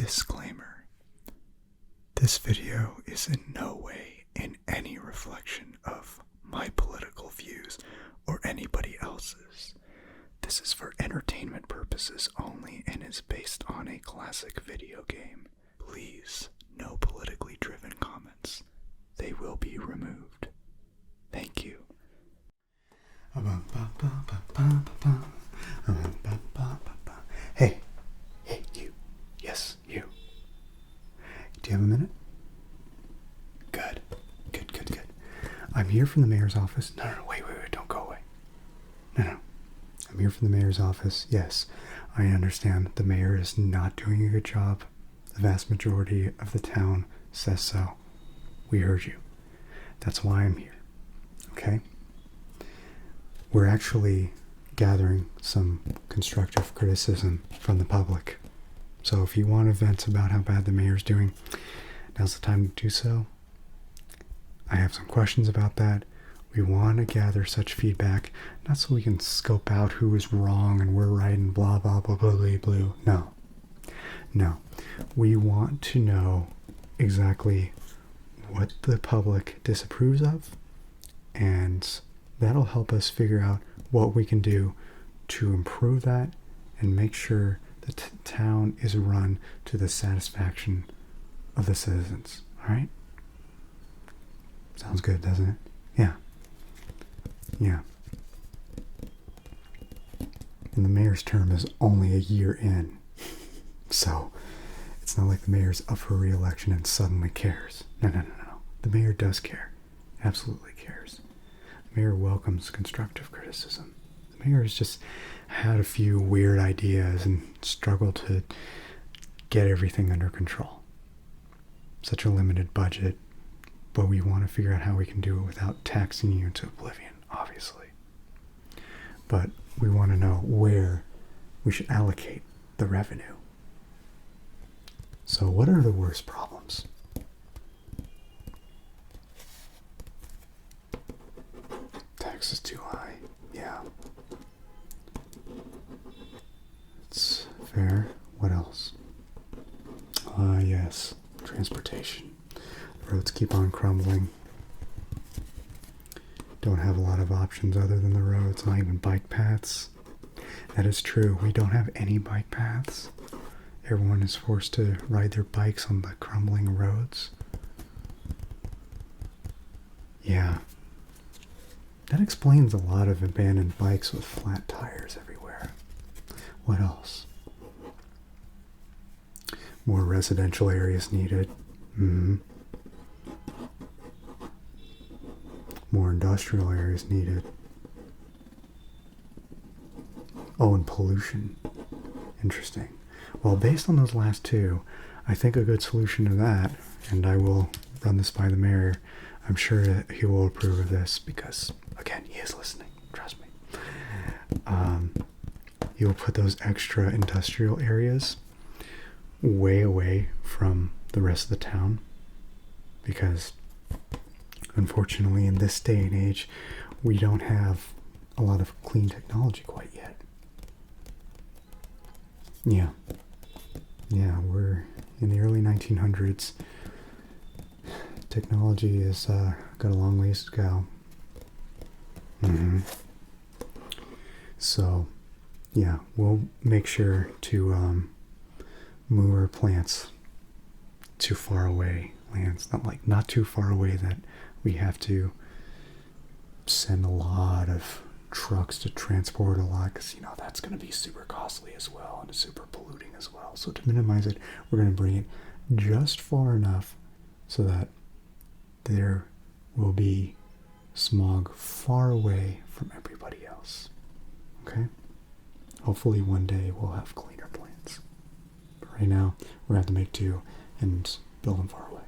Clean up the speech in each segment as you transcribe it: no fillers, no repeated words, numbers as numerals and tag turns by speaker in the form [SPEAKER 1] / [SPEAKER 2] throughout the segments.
[SPEAKER 1] Disclaimer. This video is in no way in any reflection of my political views or anybody else's. This is for entertainment purposes only and is based on a classic video game. Please, no politically driven comments. They will be removed. Thank you. Hey, you. Yes, you. Do you have a minute? Good. I'm here from the mayor's office. No, wait, don't go away. No. I'm here from the mayor's office. Yes, I understand the mayor is not doing a good job. The vast majority of the town says so. We heard you. That's why I'm here. Okay? We're actually gathering some constructive criticism from the public. So if you want to vent about how bad the mayor's doing, now's the time to do so. I have some questions about that. We want to gather such feedback, not so we can scope out who is wrong and we're right and blah, blah, blah, blah, blah, blah. No. We want to know exactly what the public disapproves of, and that'll help us figure out what we can do to improve that and make sure the town is run to the satisfaction of the citizens. All right? Sounds good, doesn't it? Yeah. And the mayor's term is only a year in. So it's not like the mayor's up for re-election and suddenly cares. No. The mayor does care. Absolutely cares. The mayor welcomes constructive criticism. The mayor has just had a few weird ideas and struggled to get everything under control. Such a limited budget, but we want to figure out how we can do it without taxing you into oblivion, obviously. But we want to know where we should allocate the revenue. So what are the worst problems? Tax is too high. Yeah. It's fair. What else? Yes. Transportation. The roads keep on crumbling. Don't have a lot of options other than the roads, not even bike paths. That is true. We don't have any bike paths. Everyone is forced to ride their bikes on the crumbling roads. Yeah. That explains a lot of abandoned bikes with flat tires everywhere. What else? More residential areas needed. More industrial areas needed. Oh, and pollution. Interesting. Well, based on those last two, I think a good solution to that, and I will run this by the mayor, I'm sure that he will approve of this because, again, he is listening. Trust me. He will put those extra industrial areas way away from the rest of the town because, unfortunately, in this day and age, we don't have a lot of clean technology quite yet. Yeah, we're in the early 1900s. Technology has got a long ways to go. So, yeah, we'll make sure to move our plants to far away lands. Not too far away that we have to send a lot of trucks to transport a lot, because that's going to be super costly as well and super polluting as well. So to minimize it, we're going to bring it just far enough so that there will be smog far away from everybody else. Okay? Hopefully one day we'll have cleaner plants. But right now, we're going to have to make do and build them far away.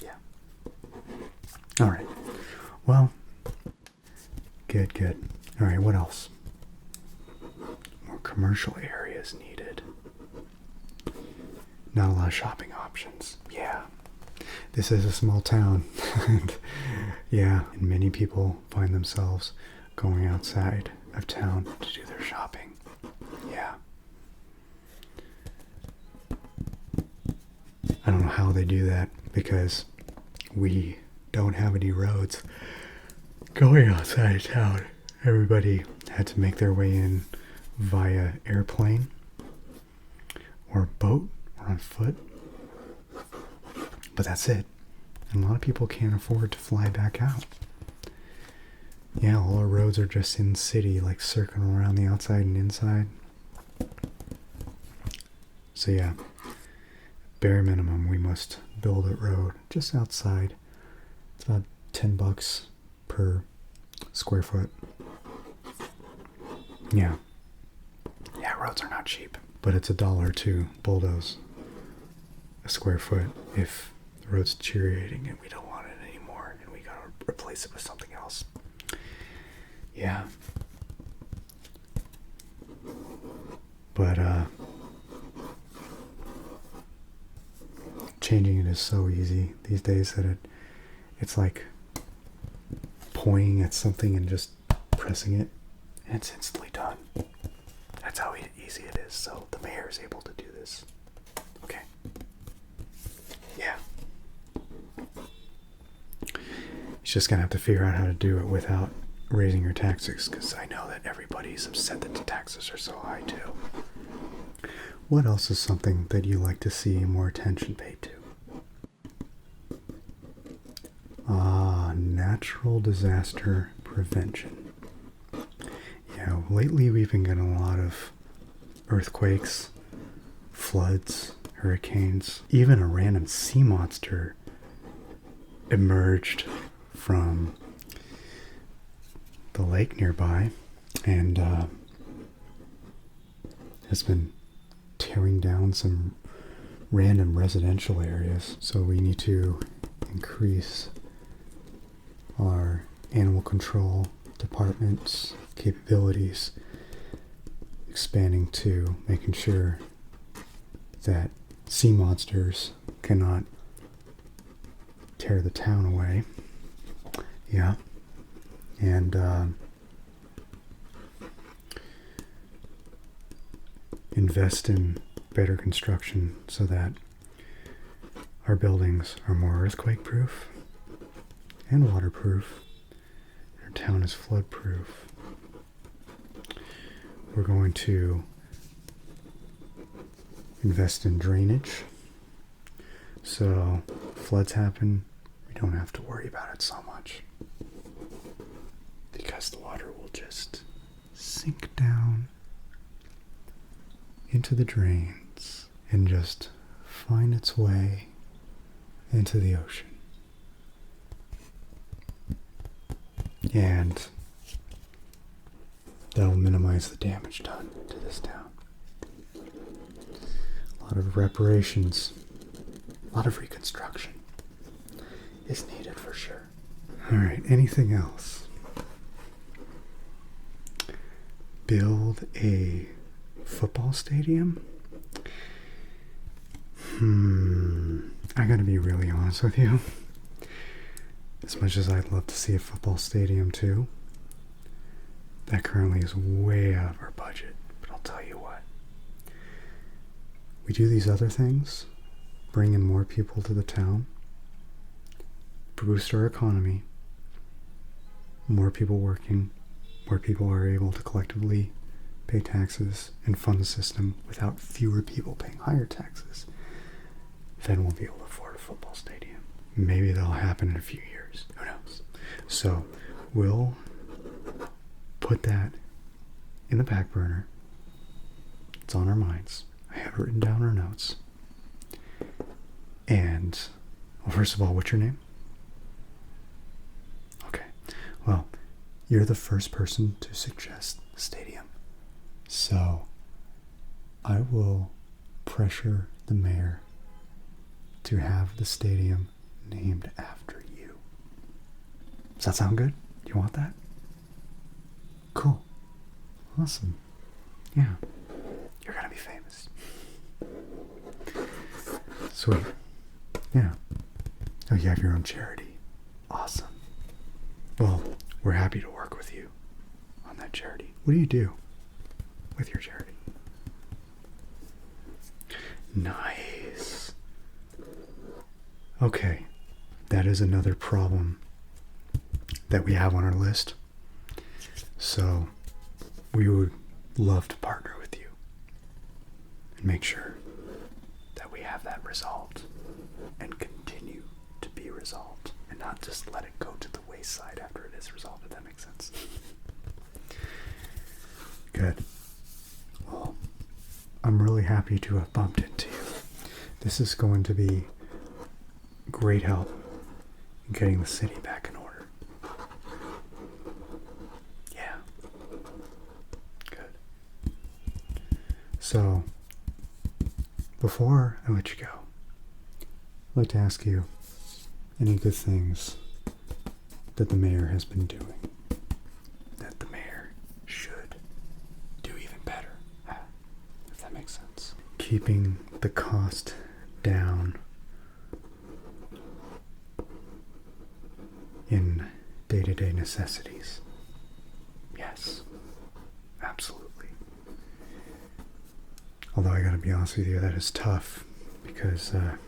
[SPEAKER 1] Yeah. All right. Well, good. All right, what else? More commercial areas needed. Not a lot of shopping options. Yeah. This is a small town. And many people find themselves going outside of town to do their shopping. Yeah. I don't know how they do that because we don't have any roads going outside of town. Everybody had to make their way in via airplane or boat or on foot. But that's it. And a lot of people can't afford to fly back out. Yeah, all our roads are just in city, like circling around the outside and inside. So yeah, bare minimum, we must build a road just outside. It's about $10 per square foot. Yeah. Yeah, roads are not cheap. But it's $1 to bulldoze a square foot if the road's deteriorating and we don't want it anymore and we gotta replace it with something else. Yeah. But changing it is so easy these days that it's like pointing at something and just pressing it, and it's instantly done. That's how easy it is. So the mayor is able to do this. Okay. Yeah. He's just gonna have to figure out how to do it without raising your taxes, because I know that everybody's upset that the taxes are so high too. What else is something that you like to see more attention paid to? Natural disaster prevention. Yeah, lately we've been getting a lot of earthquakes, floods, hurricanes. Even a random sea monster emerged from the lake nearby and has been tearing down some random residential areas. So we need to increase our animal control department's capabilities, expanding to making sure that sea monsters cannot tear the town away. Yeah. And invest in better construction so that our buildings are more earthquake proof and waterproof. Our town is flood proof. We're going to invest in drainage so floods happen, we don't have to worry about it so much, because the water will just sink down into the drains and just find its way into the ocean. And that'll minimize the damage done to this town. A lot of reparations, a lot of reconstruction is needed for sure. Alright, anything else? Build a football stadium? I gotta be really honest with you. As much as I'd love to see a football stadium too, that currently is way out of our budget. But I'll tell you what. We do these other things, bring in more people to the town, boost our economy, more people working, more people are able to collectively pay taxes and fund the system without fewer people paying higher taxes. Then we'll be able to afford a football stadium. Maybe that'll happen in a few years. Who knows? So we'll put that in the back burner. It's on our minds. I have it written down in our notes. And, well, first of all, what's your name? Okay. Well, you're the first person to suggest the stadium. So I will pressure the mayor to have the stadium named after you. Does that sound good? Do you want that? Cool. Awesome. Yeah. You're gonna be famous. Sweet. Yeah. Oh, you have your own charity. Awesome. Well, we're happy to work with you on that charity. What do you do with your charity? Nice. Okay, that is another problem that we have on our list. So we would love to partner with you and make sure that we have that resolved and continue to be resolved and not just let it go to the wayside after it is resolved, if that makes sense. Good. Well, I'm really happy to have bumped into you. This is going to be great help in getting the city back in order. Yeah. Good. So, before I let you go, I'd like to ask you any good things that the mayor has been doing that the mayor should do even better at, if that makes sense. Keeping the cost down in day-to-day necessities. Yes, absolutely. Although I gotta be honest with you, that is tough because the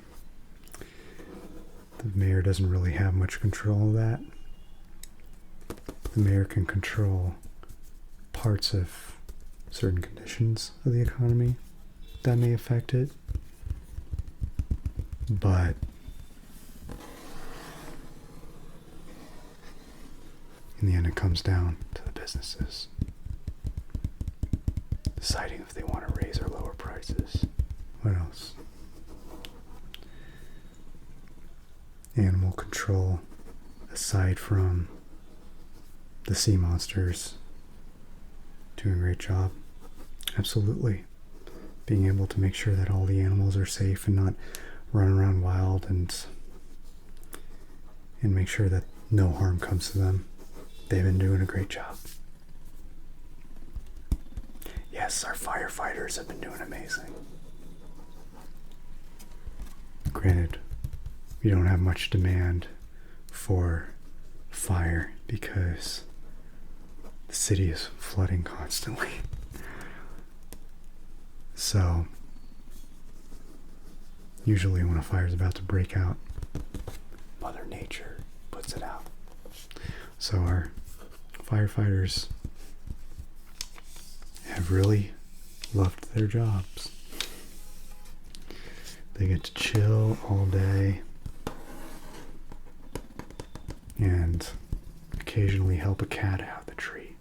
[SPEAKER 1] mayor doesn't really have much control of that. The mayor can control parts of certain conditions of the economy that may affect it, but in the end it comes down to the businesses deciding if they want to raise or lower prices. What else? Animal control, aside from the sea monsters doing a great job. Absolutely. Being able to make sure that all the animals are safe and not run around wild and make sure that no harm comes to them. They've been doing a great job. Yes, our firefighters have been doing amazing. Granted, we don't have much demand for fire because the city is flooding constantly. So, usually when a fire is about to break out, Mother Nature puts it out. So our firefighters have really loved their jobs. They get to chill all day and occasionally help a cat out of the tree.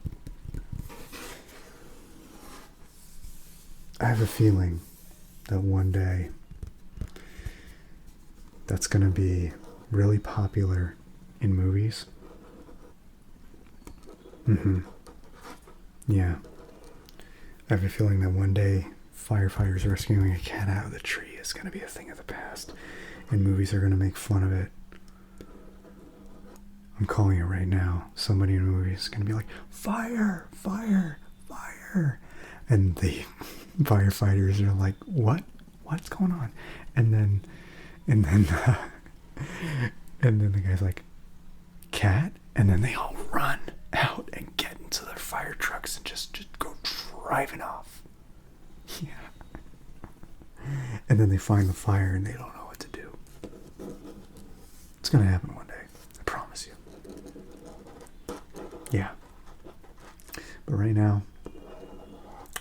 [SPEAKER 1] I have a feeling that one day that's going to be really popular in movies. Yeah. I have a feeling that one day firefighters rescuing a cat out of the tree is going to be a thing of the past, and movies are going to make fun of it. I'm calling it right now. Somebody in movies is going to be like, fire, fire, fire. And the firefighters are like, what? What's going on? And then the guy's like, cat? And then they all run out and get into their fire trucks and just go driving off. Yeah. And then they find the fire and they don't know what to do. It's going to happen one day. I promise you. Yeah. But right now,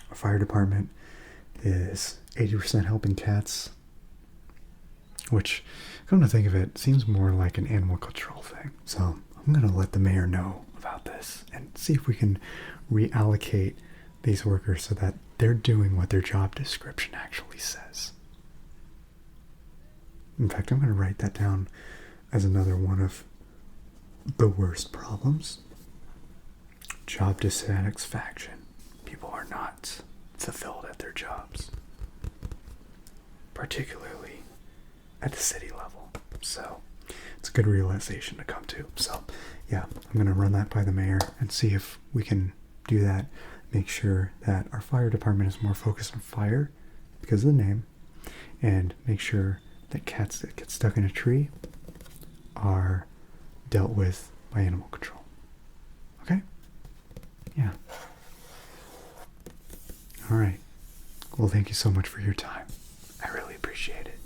[SPEAKER 1] our fire department is 80% helping cats, which, come to think of it, seems more like an animal control thing. So I'm going to let the mayor know about this and see if we can reallocate these workers so that they're doing what their job description actually says. In fact, I'm going to write that down as another one of the worst problems. Job dissatisfaction. People are not fulfilled at their jobs, particularly at the city level. So it's a good realization to come to. So yeah, I'm going to run that by the mayor and see if we can do that. Make sure that our fire department is more focused on fire because of the name, and make sure that cats that get stuck in a tree are dealt with by animal control. Okay? Yeah. All right. Well, thank you so much for your time. I really appreciate it.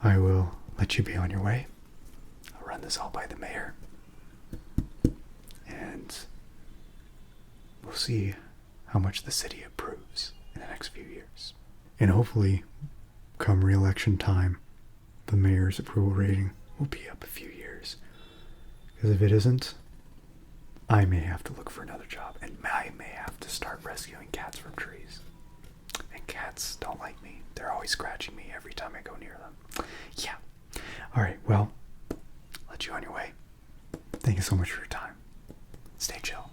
[SPEAKER 1] I will let you be on your way. I'll run this all by the mayor. And we'll see how much the city approves in the next few years. And hopefully, come re-election time, the mayor's approval rating will be up a few years. Because if it isn't, I may have to look for another job, and I may have to start rescuing cats from trees. And cats don't like me. They're always scratching me every time I go near them. Yeah. All right, well, I'll let you on your way. Thank you so much for your time. Stay chill.